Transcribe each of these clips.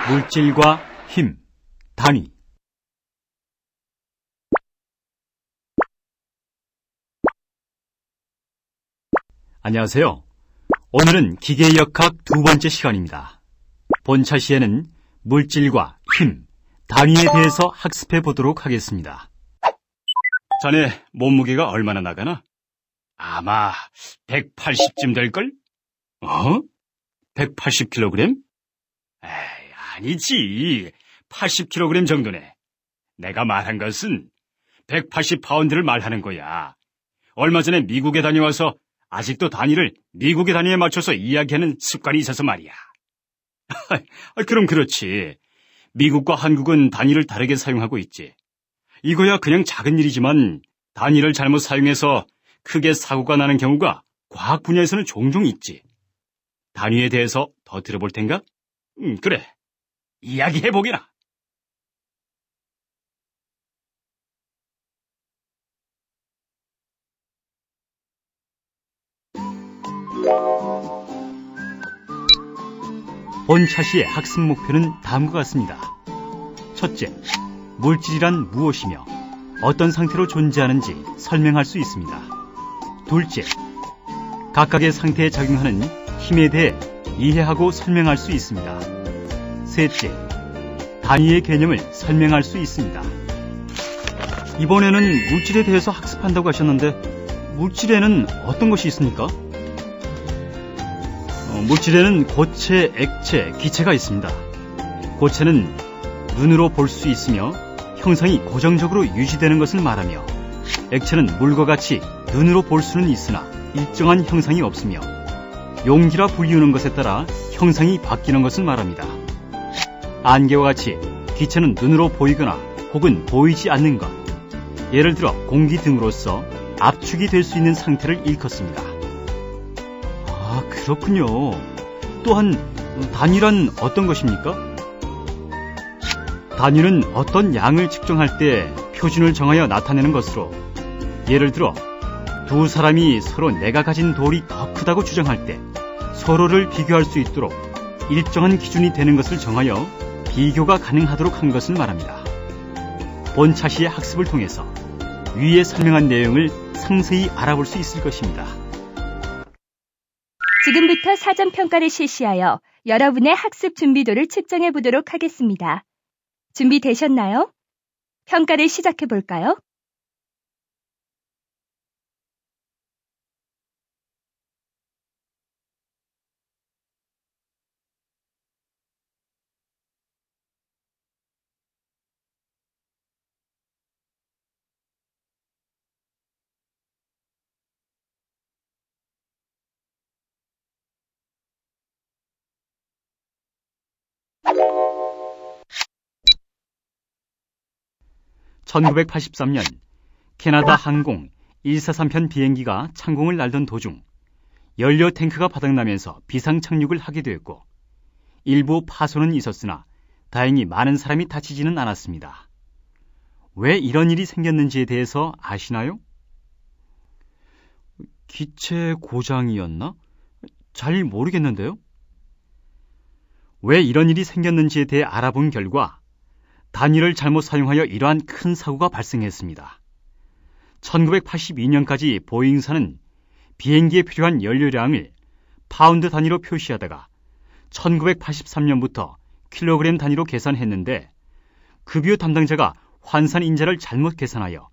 물질과 힘, 단위. 안녕하세요. 오늘은 기계역학 두 번째 시간입니다. 본차 시에는 물질과 힘, 단위에 대해서 학습해 보도록 하겠습니다. 자네 몸무게가 얼마나 나가나? 아마 180쯤 될걸? 180kg? 에이, 아니지. 80kg 정도네. 내가 말한 것은 180파운드를 말하는 거야. 얼마 전에 미국에 다녀와서 아직도 단위를 미국의 단위에 맞춰서 이야기하는 습관이 있어서 말이야. 그럼 그렇지. 미국과 한국은 단위를 다르게 사용하고 있지. 이거야 그냥 작은 일이지만 단위를 잘못 사용해서 크게 사고가 나는 경우가 과학 분야에서는 종종 있지. 단위에 대해서 더 들어볼 텐가? 그래. 이야기해보게나. 본차 시의 학습 목표는 다음과 같습니다. 첫째, 물질이란 무엇이며 어떤 상태로 존재하는지 설명할 수 있습니다. 둘째, 각각의 상태에 작용하는 힘에 대해 이해하고 설명할 수 있습니다. 셋째, 단위의 개념을 설명할 수 있습니다. 이번에는 물질에 대해서 학습한다고 하셨는데 물질에는 어떤 것이 있습니까? 물질에는 고체, 액체, 기체가 있습니다. 고체는 눈으로 볼 수 있으며 형상이 고정적으로 유지되는 것을 말하며 액체는 물과 같이 눈으로 볼 수는 있으나 일정한 형상이 없으며 용기라 불리우는 것에 따라 형상이 바뀌는 것을 말합니다. 안개와 같이 기체는 눈으로 보이거나 혹은 보이지 않는 것, 예를 들어 공기 등으로서 압축이 될 수 있는 상태를 일컫습니다. 아, 그렇군요. 또한 단위란 어떤 것입니까? 단위는 어떤 양을 측정할 때 표준을 정하여 나타내는 것으로, 예를 들어 두 사람이 서로 내가 가진 돌이 더 크다고 주장할 때 서로를 비교할 수 있도록 일정한 기준이 되는 것을 정하여 비교가 가능하도록 한 것을 말합니다. 본차 시의 학습을 통해서 위에 설명한 내용을 상세히 알아볼 수 있을 것입니다. 지금부터 사전평가를 실시하여 여러분의 학습 준비도를 측정해 보도록 하겠습니다. 준비되셨나요? 평가를 시작해 볼까요? (1983년) 캐나다 항공 143편 비행기가 창공을 날던 도중 연료 탱크가 바닥나면서 비상 착륙을 하게 되었고 일부 파손은 있었으나 다행히 많은 사람이 다치지는 않았습니다. 왜 이런 일이 생겼는지에 대해서 아시나요? 기체 고장이었나? 잘 모르겠는데요. 왜 이런 일이 생겼는지에 대해 알아본 결과 단위를 잘못 사용하여 이러한 큰 사고가 발생했습니다. 1982년까지 보잉사는 비행기에 필요한 연료량을 파운드 단위로 표시하다가 1983년부터 킬로그램 단위로 계산했는데 급유 담당자가 환산 인자를 잘못 계산하여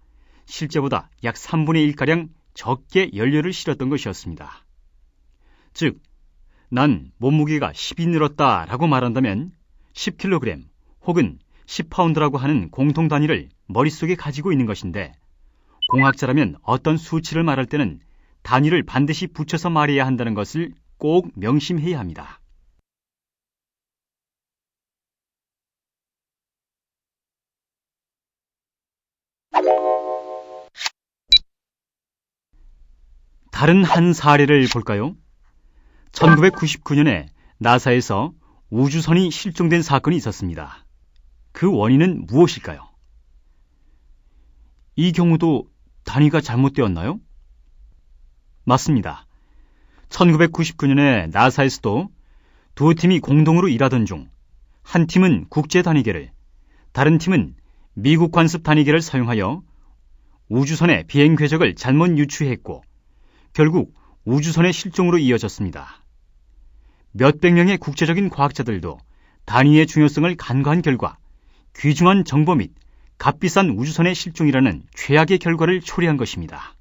실제보다 약 3분의 1가량 적게 연료를 실었던 것이었습니다. 즉, 난 몸무게가 10이 늘었다라고 말한다면 10kg 혹은 10파운드라고 하는 공통 단위를 머릿속에 가지고 있는 것인데 공학자라면 어떤 수치를 말할 때는 단위를 반드시 붙여서 말해야 한다는 것을 꼭 명심해야 합니다. 다른 한 사례를 볼까요? 1999년에 나사에서 우주선이 실종된 사건이 있었습니다. 그 원인은 무엇일까요? 이 경우도 단위가 잘못되었나요? 맞습니다. 1999년에 나사에서도 두 팀이 공동으로 일하던 중 한 팀은 국제 단위계를, 다른 팀은 미국 관습 단위계를 사용하여 우주선의 비행 궤적을 잘못 유추했고 결국 우주선의 실종으로 이어졌습니다. 몇백 명의 국제적인 과학자들도 단위의 중요성을 간과한 결과 귀중한 정보 및 값비싼 우주선의 실종이라는 최악의 결과를 초래한 것입니다.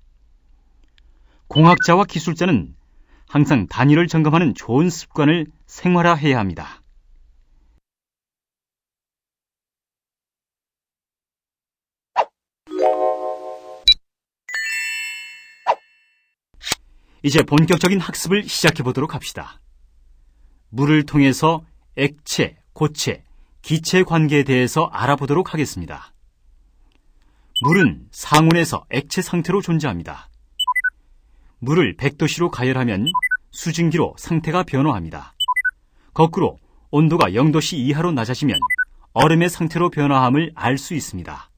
공학자와 기술자는 항상 단위를 점검하는 좋은 습관을 생활화해야 합니다. 이제 본격적인 학습을 시작해 보도록 합시다. 물을 통해서 액체, 고체, 기체 관계에 대해서 알아보도록 하겠습니다. 물은 상온에서 액체 상태로 존재합니다. 물을 100도씨로 가열하면 수증기로 상태가 변화합니다. 거꾸로 온도가 0도씨 이하로 낮아지면 얼음의 상태로 변화함을 알 수 있습니다.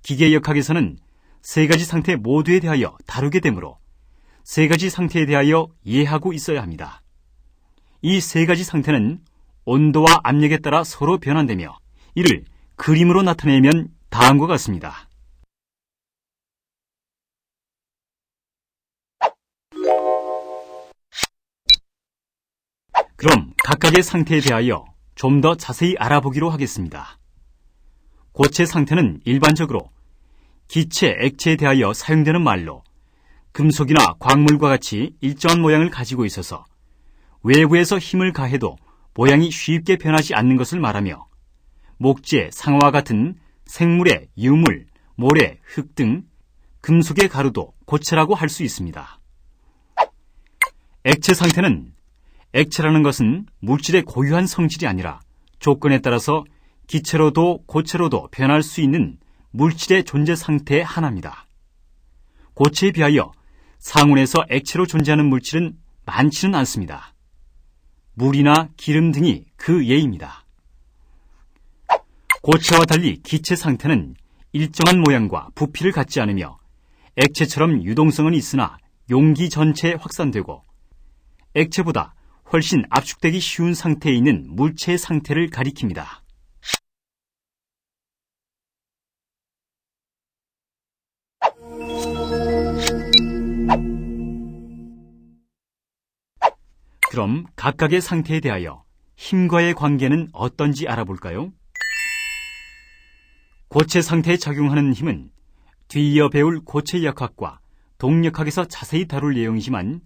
기계역학에서는 세 가지 상태 모두에 대하여 다루게 되므로 세 가지 상태에 대하여 이해하고 있어야 합니다. 이 세 가지 상태는 온도와 압력에 따라 서로 변환되며 이를 그림으로 나타내면 다음과 같습니다. 그럼 각각의 상태에 대하여 좀 더 자세히 알아보기로 하겠습니다. 고체 상태는 일반적으로 기체, 액체에 대하여 사용되는 말로 금속이나 광물과 같이 일정한 모양을 가지고 있어서 외부에서 힘을 가해도 모양이 쉽게 변하지 않는 것을 말하며 목재, 상어와 같은 생물의 유물, 모래, 흙 등 금속의 가루도 고체라고 할 수 있습니다. 액체 상태는 액체라는 것은 물질의 고유한 성질이 아니라 조건에 따라서 기체로도 고체로도 변할 수 있는 물질의 존재 상태의 하나입니다. 고체에 비하여 상온에서 액체로 존재하는 물질은 많지는 않습니다. 물이나 기름 등이 그 예입니다. 고체와 달리 기체 상태는 일정한 모양과 부피를 갖지 않으며 액체처럼 유동성은 있으나 용기 전체에 확산되고 액체보다 훨씬 압축되기 쉬운 상태에 있는 물체의 상태를 가리킵니다. 그럼 각각의 상태에 대하여 힘과의 관계는 어떤지 알아볼까요? 고체 상태에 작용하는 힘은 뒤이어 배울 고체역학과 동력학에서 자세히 다룰 내용이지만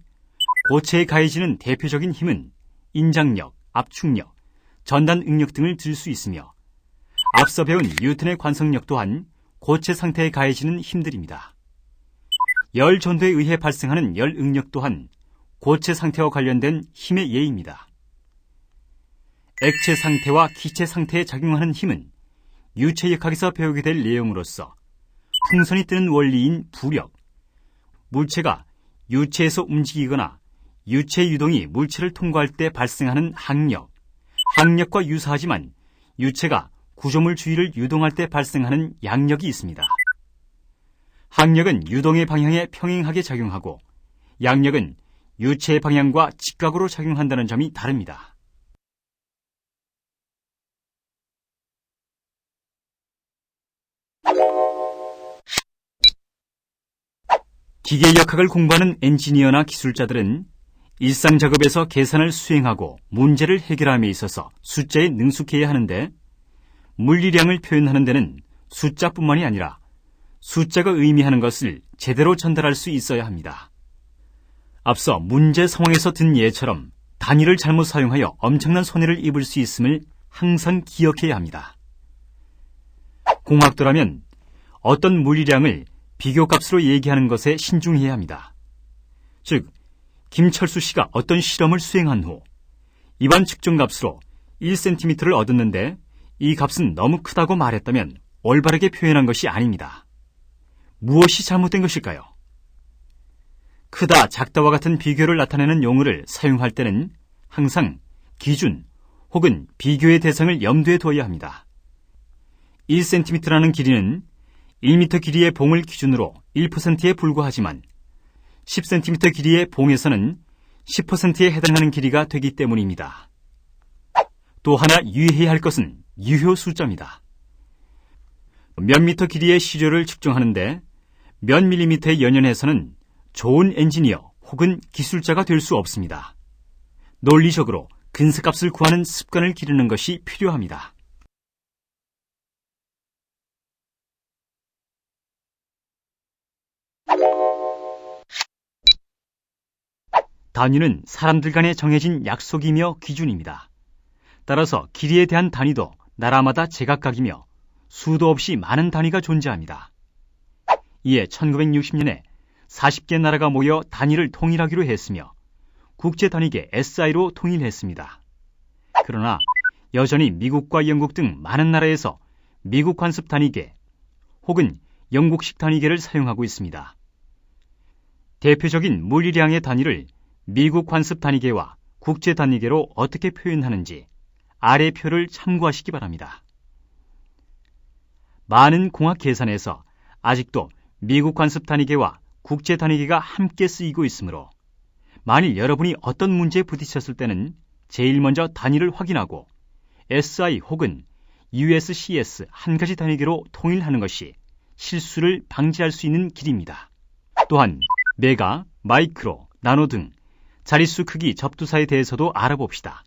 고체에 가해지는 대표적인 힘은 인장력, 압축력, 전단 응력 등을 들 수 있으며 앞서 배운 뉴턴의 관성력 또한 고체 상태에 가해지는 힘들입니다. 열 전도에 의해 발생하는 열 응력 또한 고체 상태와 관련된 힘의 예입니다. 액체 상태와 기체 상태에 작용하는 힘은 유체역학에서 배우게 될 내용으로서 풍선이 뜨는 원리인 부력, 물체가 유체에서 움직이거나 유체 유동이 물체를 통과할 때 발생하는 항력, 항력과 유사하지만 유체가 구조물 주위를 유동할 때 발생하는 양력이 있습니다. 항력은 유동의 방향에 평행하게 작용하고 양력은 유체의 방향과 직각으로 작용한다는 점이 다릅니다. 기계역학을 공부하는 엔지니어나 기술자들은 일상 작업에서 계산을 수행하고 문제를 해결함에 있어서 숫자에 능숙해야 하는데 물리량을 표현하는 데는 숫자뿐만이 아니라 숫자가 의미하는 것을 제대로 전달할 수 있어야 합니다. 앞서 문제 상황에서 든 예처럼 단위를 잘못 사용하여 엄청난 손해를 입을 수 있음을 항상 기억해야 합니다. 공학도라면 어떤 물리량을 비교값으로 얘기하는 것에 신중해야 합니다. 즉, 김철수 씨가 어떤 실험을 수행한 후 입안 측정값으로 1cm를 얻었는데 이 값은 너무 크다고 말했다면 올바르게 표현한 것이 아닙니다. 무엇이 잘못된 것일까요? 크다, 작다와 같은 비교를 나타내는 용어를 사용할 때는 항상 기준 혹은 비교의 대상을 염두에 둬야 합니다. 1cm라는 길이는 1m 길이의 봉을 기준으로 1%에 불과하지만 10cm 길이의 봉에서는 10%에 해당하는 길이가 되기 때문입니다. 또 하나 유의해야 할 것은 유효 숫자입니다. 몇 미터 길이의 시료를 측정하는데 몇 밀리미터의 연연해서는 좋은 엔지니어 혹은 기술자가 될 수 없습니다. 논리적으로 근사값을 구하는 습관을 기르는 것이 필요합니다. 단위는 사람들 간에 정해진 약속이며 기준입니다. 따라서 길이에 대한 단위도 나라마다 제각각이며 수도 없이 많은 단위가 존재합니다. 이에 1960년에 40개 나라가 모여 단위를 통일하기로 했으며 국제단위계 SI로 통일했습니다. 그러나 여전히 미국과 영국 등 많은 나라에서 미국 관습 단위계 혹은 영국식 단위계를 사용하고 있습니다. 대표적인 물리량의 단위를 미국 관습 단위계와 국제 단위계로 어떻게 표현하는지 아래 표를 참고하시기 바랍니다. 많은 공학 계산에서 아직도 미국 관습 단위계와 국제 단위계가 함께 쓰이고 있으므로 만일 여러분이 어떤 문제에 부딪혔을 때는 제일 먼저 단위를 확인하고 SI 혹은 USCS 한 가지 단위계로 통일하는 것이 실수를 방지할 수 있는 길입니다. 또한 메가, 마이크로, 나노 등 자릿수 크기 접두사에 대해서도 알아봅시다.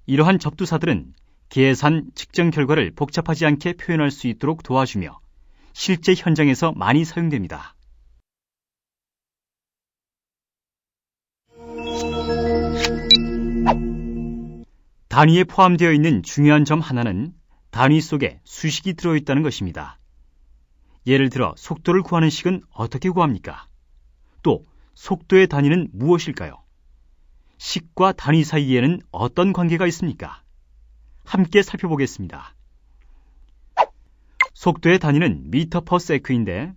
이러한 접두사들은 계산, 측정 결과를 복잡하지 않게 표현할 수 있도록 도와주며 실제 현장에서 많이 사용됩니다. 단위에 포함되어 있는 중요한 점 하나는 단위 속에 수식이 들어있다는 것입니다. 예를 들어 속도를 구하는 식은 어떻게 구합니까? 또 속도의 단위는 무엇일까요? 식과 단위 사이에는 어떤 관계가 있습니까? 함께 살펴보겠습니다. 속도의 단위는 미터 퍼 세크인데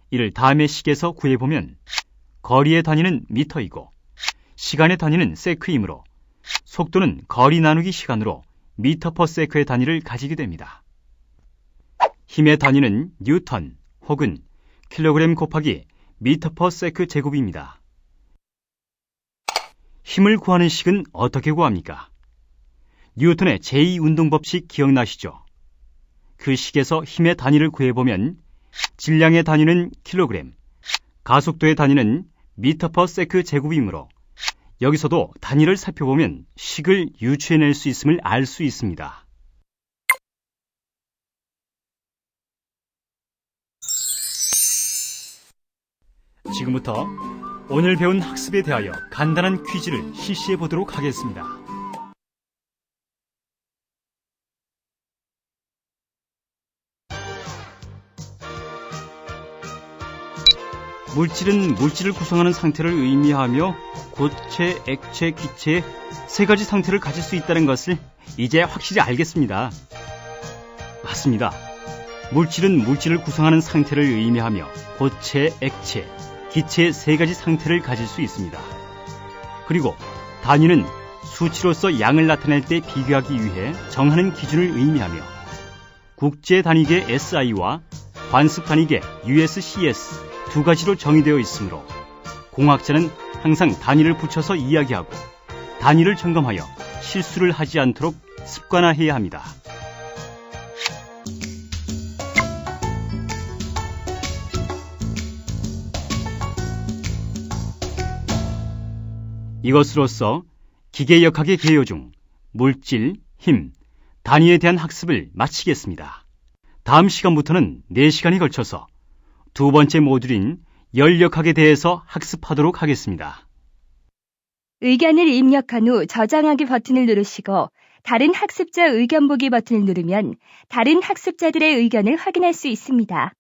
이를 다음의 식에서 구해보면 거리의 단위는 미터이고 시간의 단위는 세크이므로 속도는 거리 나누기 시간으로 미터 퍼 세크의 단위를 가지게 됩니다. 힘의 단위는 뉴턴 혹은 킬로그램 곱하기 미터 퍼 세크 제곱입니다. 힘을 구하는 식은 어떻게 구합니까? 뉴턴의 제2운동법칙 기억나시죠? 그 식에서 힘의 단위를 구해보면 질량의 단위는 킬로그램, 가속도의 단위는 미터 퍼 세크 제곱이므로 여기서도 단위를 살펴보면 식을 유추해낼 수 있음을 알 수 있습니다. 지금부터 오늘 배운 학습에 대하여 간단한 퀴즈를 실시해 보도록 하겠습니다. 물질은 물질을 구성하는 상태를 의미하며 고체, 액체, 기체 세 가지 상태를 가질 수 있다는 것을 이제 확실히 알겠습니다. 맞습니다. 물질은 물질을 구성하는 상태를 의미하며 고체, 액체, 기체 세 가지 상태를 가질 수 있습니다. 그리고 단위는 수치로서 양을 나타낼 때 비교하기 위해 정하는 기준을 의미하며 국제 단위계 SI와 관습 단위계 USCS 두 가지로 정의되어 있으므로 공학자는 항상 단위를 붙여서 이야기하고 단위를 점검하여 실수를 하지 않도록 습관화해야 합니다. 이것으로써 기계역학의 개요 중 물질, 힘, 단위에 대한 학습을 마치겠습니다. 다음 시간부터는 4시간에 걸쳐서 두 번째 모듈인 열역학에 대해서 학습하도록 하겠습니다. 의견을 입력한 후 저장하기 버튼을 누르시고 다른 학습자 의견 보기 버튼을 누르면 다른 학습자들의 의견을 확인할 수 있습니다.